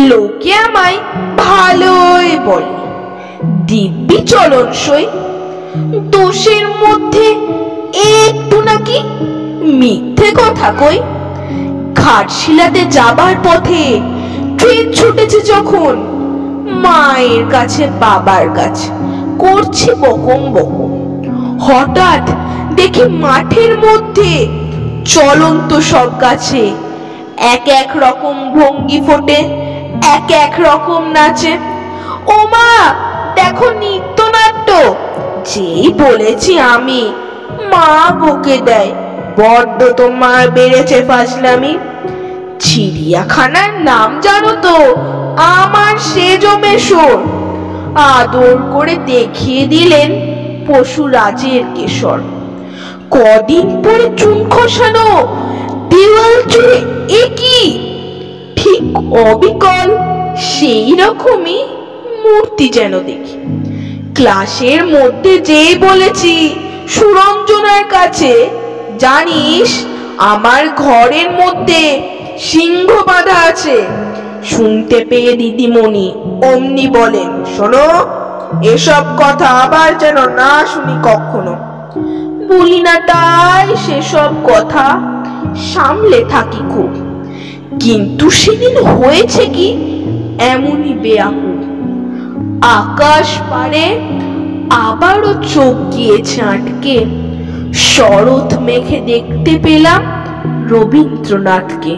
লোকে আমায় ভালোই বলে, দিব্যি চলনসই। দোষের মধ্যে একটু নাকি মিথ্যে কথা কই। ঘাটশিলাতে যাবার পথে ট্রেন ছুটেছে যখন, মায়ের কাছে বাবার কাছে করছি বকম বকম। হঠাৎ দেখি মাঠের মধ্যে চলন্ত সব গাছে এক এক রকম ভঙ্গি ফোটে, এক এক রকম নাচে। ও মা, দেখো নৃত্যনাট্য। যেই বলেছি আমি, মা বকে দেয়, বড্ড তোমার বেড়েছে ফাজলামি। চিড়িয়াখানার নাম জানো তো আমার সেজো মেশর। আদর করে দেখিয়ে দিলেন পশুরাজের কেশর। কদিন পরে চুন খসানো, দেওয়াল জুড়ে একই, ঠিক অবিকল সেই রকমই মূর্তি যেন দেখি। ক্লাসের মধ্যে যেই বলেছি সুরঞ্জনার কাছে, জানিস আমার ঘরের মধ্যে সিংহ বাঁধা আছে। শুনতে পেয়ে দিদিমণি অমনি বলেন, শোনো, এসব কথা আবার যেন না শুনি কখনো। বলি না তাই সেসব কথা, সামলে থাকি খুব। কিন্তু সেদিন হয়েছে কি এমনই বেয়াকুল। আকাশ পারে আবারও চোখ গিয়েছে আটকে। শরৎ মেঘে দেখতে পেলাম রবীন্দ্রনাথকে।